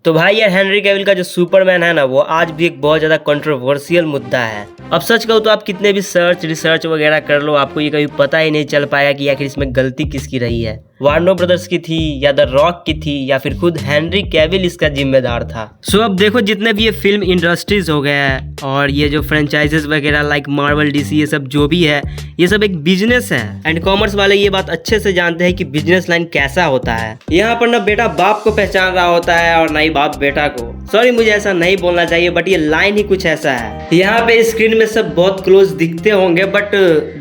तो भाई यार हेनरी कैविल का जो सुपरमैन है ना वो आज भी एक बहुत ज्यादा कंट्रोवर्शियल मुद्दा है। अब सच कहूँ तो आप कितने भी रिसर्च वगैरह कर लो, आपको ये कभी पता ही नहीं चल पाया कि आखिर इसमें गलती किसकी रही है, वार्नर ब्रदर्स की थी या द रॉक की थी या फिर खुद हेनरी कैविल इसका जिम्मेदार था। सो अब देखो जितने भी ये फिल्म इंडस्ट्रीज हो गया है और ये जो फ्रेंचाइजेस वगैरह लाइक मार्वल डीसी ये सब जो भी है ये सब एक बिजनेस है एंड कॉमर्स वाले ये बात अच्छे से जानते हैं कि बिजनेस लाइन कैसा होता है। यहाँ पर ना बेटा बाप को पहचान रहा होता है और ना ही बाप बेटा को। सॉरी मुझे ऐसा नहीं बोलना चाहिए बट ये लाइन ही कुछ ऐसा है। यहाँ पे स्क्रीन में सब बहुत क्लोज दिखते होंगे बट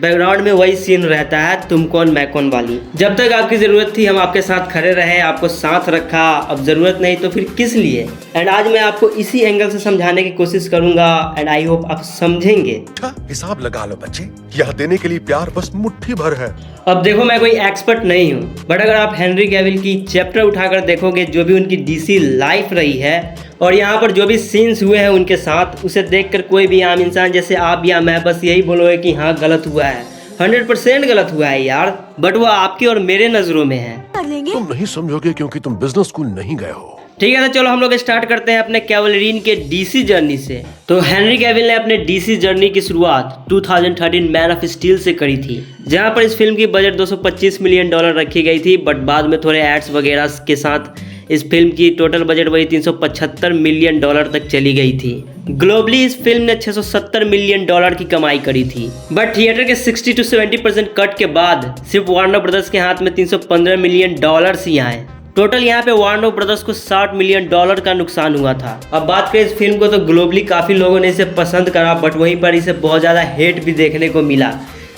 बैकग्राउंड में वही सीन रहता है तुम कौन मैं कौन वाली। जब तक आपकी जरूरत थी हम आपके साथ खड़े रहे, आपको साथ रखा, अब जरूरत नहीं तो फिर किस लिए। एंड आज मैं आपको इसी एंगल से समझाने की कोशिश करूंगा एंड आई होप आप समझेंगे। हिसाब लगा लो बच्चे, यह देने के लिए प्यार बस मुट्ठी भर है। अब देखो मैं कोई एक्सपर्ट नहीं हूँ बट अगर आप हेनरी कैविल की चैप्टर उठाकर देखोगे जो भी उनकी डीसी लाइफ रही है और यहाँ पर जो भी सीन्स हुए हैं उनके साथ, उसे देखकर कोई भी आम इंसान जैसे आप या मैं बस यही बोलोगे कि हाँ गलत हुआ है, 100% गलत हुआ है यार। बट वो आपकी और मेरे नजरों में है। तुम नहीं समझोगे क्योंकि तुम बिजनेस स्कूल नहीं गए हो। ठीक है तो चलो हम लोग स्टार्ट करते हैं अपने कैवलरीन के डीसी जर्नी से। तो हेनरी कैविल ने अपने डीसी जर्नी की शुरुआत 2013 मैन ऑफ स्टील से करी थी, जहां पर इस फिल्म की बजट $225 मिलियन रखी गई थी बट बाद में थोड़े एड्स वगैरह के साथ इस फिल्म की टोटल बजट वही $375 मिलियन तक चली गई थी। ग्लोबली इस फिल्म ने $670 मिलियन की कमाई करी थी बट थिएटर के 60 to 70% कट के बाद सिर्फ वार्नर ब्रदर्स के हाथ में $315 मिलियन ही आए। टोटल यहाँ पे वार्नर ब्रदर्स को $60 मिलियन का नुकसान हुआ था। अब बात करें इस फिल्म को तो ग्लोबली काफ़ी लोगों ने इसे पसंद करा बट वहीं पर इसे बहुत ज़्यादा हेट भी देखने को मिला,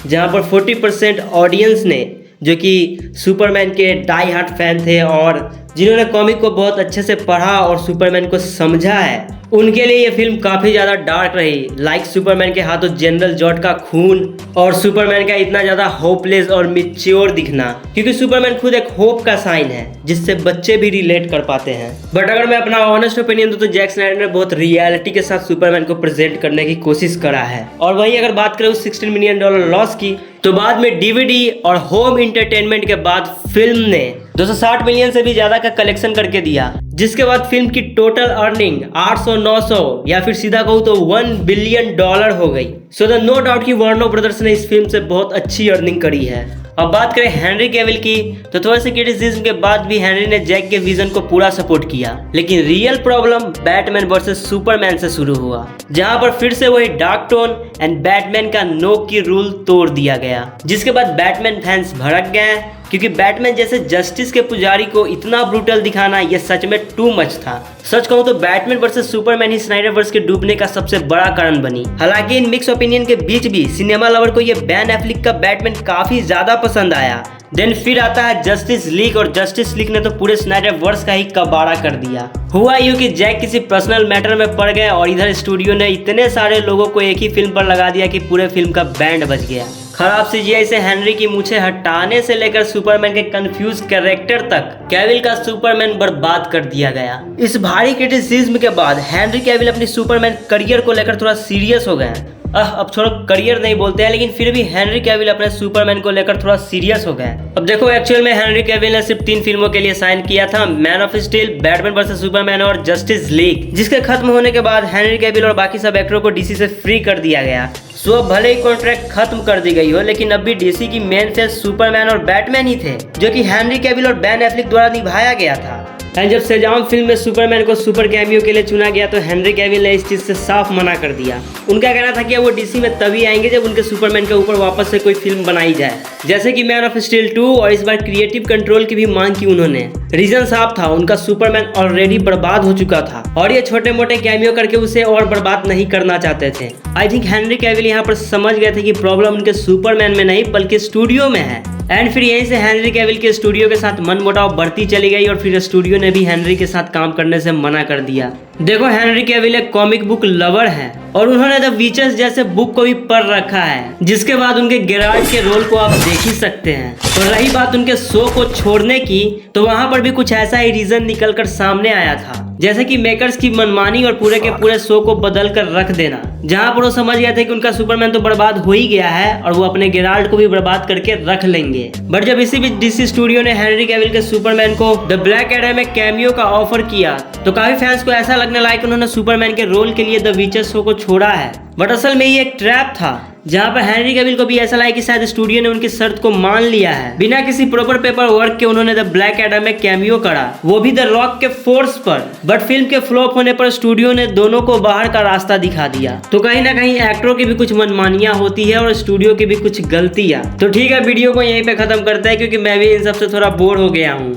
जहाँ पर 40% ऑडियंस ने जो कि सुपरमैन के डाई हार्ट फैन थे और जिन्होंने कॉमिक को बहुत अच्छे से पढ़ा और सुपरमैन को समझा है, उनके लिए ये फिल्म काफ़ी ज़्यादा डार्क रही। लाइक सुपरमैन के हाथों जनरल जॉर्ड का खून और सुपरमैन का इतना ज़्यादा होपलेस और मिच्योर दिखना, क्योंकि सुपरमैन खुद एक होप का साइन है जिससे बच्चे भी रिलेट कर पाते हैं। बट अगर मैं अपना ऑनेस्ट ओपिनियन दूं तो जैक स्नाइडर ने बहुत रियलिटी के साथ सुपरमैन को प्रेजेंट करने की कोशिश करा है। और वहीं अगर बात करें उस $16 मिलियन लॉस की तो बाद में डीवीडी और होम इंटरटेनमेंट के बाद फिल्म ने 260 मिलियन से भी ज्यादा का कलेक्शन करके दिया, जिसके बाद फिल्म की टोटल अर्निंग 800-900 या फिर सीधा कहूँ तो $1 बिलियन हो गई। सो द नो डाउट कि वार्नर ब्रदर्स ने इस फिल्म से बहुत अच्छी अर्निंग करी है। अब बात करें हेनरी कैविल की तो थोड़े से क्रिटिसिज्म के बाद भी हेनरी ने जैक के विजन को पूरा सपोर्ट किया, लेकिन real problem Batman versus Superman से शुरू हुआ, जहां पर फिर से वही डार्क टोन एंड बैटमैन का नो की रूल तोड़ दिया गया, जिसके बाद बैटमैन फैंस भड़क गए क्योंकि बैटमैन जैसे जस्टिस के पुजारी को इतना ब्रूटल दिखाना यह सच में टू मच था। सच कहूँ तो बैटमैन वर्सेस सुपरमैन ही स्नाइडरवर्स के डूबने का सबसे बड़ा कारण बनी। हालांकि इन मिक्स ओपिनियन के बीच भी सिनेमा लवर को यह बैन एफ्लिक का बैटमैन काफी ज्यादा पसंद आया। देन फिर आता है जस्टिस लीग और जस्टिस लीग ने तो पूरे स्नाइडर वर्स का ही कबाड़ा कर दिया। हुआ यूं कि जैक किसी पर्सनल मैटर में पड़ गए और इधर स्टूडियो ने इतने सारे लोगों को एक ही फिल्म पर लगा दिया कि पूरे फिल्म का बैंड बज गया। खराब सीजीआई से हेनरी की मूछें हटाने से लेकर सुपरमैन के कंफ्यूज कैरेक्टर तक कैविल का सुपरमैन बर्बाद कर दिया गया। इस भारी क्रिटिसिज्म के बाद हेनरी कैविल अपनी सुपरमैन करियर को लेकर थोड़ा सीरियस हो गए। अब छोड़ो करियर नहीं बोलते हैं, लेकिन फिर भी हेनरी कैविल अपने सुपरमैन को लेकर थोड़ा सीरियस हो गए। अब देखो एक्चुअल में हेनरी कैविल ने सिर्फ 3 फिल्मों के लिए साइन किया था, man of steel, Batman versus Superman और जस्टिस लीग, जिसके खत्म होने के बाद हेनरी कैविल और बाकी सब एक्टरों को डीसी से फ्री कर दिया गया। सो भले ही कॉन्ट्रैक्ट खत्म कर दी गई हो, लेकिन अब भी डीसी की मेन फेस सुपरमैन और बैटमैन ही थे, जो कि हेनरी कैविल और बैन एफ्लिक द्वारा निभाया गया था। एंड जब शेज़ाम फिल्म में सुपरमैन को सुपर कैमियो के लिए चुना गया तो हेनरी कैविल ने इस चीज़ से साफ मना कर दिया। उनका कहना था कि वो डीसी में तभी आएंगे जब उनके सुपरमैन के ऊपर वापस से कोई फिल्म बनाई जाए, जैसे कि मैन ऑफ स्टील 2, और इस बार क्रिएटिव कंट्रोल की भी मांग की उन्होंने। रीजन साफ था, उनका सुपरमैन ऑलरेडी बर्बाद हो चुका था और ये छोटे मोटे कैमियो करके उसे और बर्बाद नहीं करना चाहते थे। आई थिंक हेनरी कैविल यहाँ पर समझ गए थे कि प्रॉब्लम उनके सुपरमैन में नहीं बल्कि स्टूडियो में है। एंड फिर यहीं से हेनरी कैविल के स्टूडियो के साथ मनमुटाव बढ़ती चली गई और फिर स्टूडियो ने भी हेनरी के साथ काम करने से मना कर दिया। देखो हेनरी कैविल एक कॉमिक बुक लवर हैं और उन्होंने द विचर्स जैसे बुक को भी पढ़ रखा है, जिसके बाद उनके गेराल्ट के रोल को आप देख ही सकते हैं। और रही बात उनके शो को छोड़ने की, तो वहां पर भी कुछ ऐसा ही रीजन निकलकर सामने आया था, जैसे कि मेकर्स की मनमानी और पूरे के पूरे शो को बदल कर रख देना, जहां पर वो समझ गए थे कि उनका सुपरमैन तो बर्बाद हो ही गया है और वो अपने गेराल्ट को भी बर्बाद करके रख लेंगे। बट जब इसी बीच डीसी स्टूडियो ने हेनरी कैविल के सुपरमैन को द ब्लैक एडम में कैमियो का ऑफर किया, तो काफी फैंस को ऐसा लगने लगा कि उन्होंने सुपरमैन के रोल के लिए द विचर शो को छोड़ा है। बट असल में ये एक ट्रैप था, जहां पर हेनरी कैविल को भी ऐसा लगा कि शायद स्टूडियो ने उनकी शर्त को मान लिया है। बिना किसी प्रॉपर पेपर वर्क के उन्होंने द ब्लैक एडम में कैमियो करा, वो भी द रॉक के फोर्स पर। बट फिल्म के फ्लॉप होने पर स्टूडियो ने दोनों को बाहर का रास्ता दिखा दिया। तो कहीं ना कहीं एक्टरों की भी कुछ मनमानियां होती है और स्टूडियो की भी कुछ गलतियां। तो ठीक है, वीडियो को यहीं पे खत्म करते हैं, क्योंकि मैं भी इन सबसे थोड़ा बोर हो गया हूँ।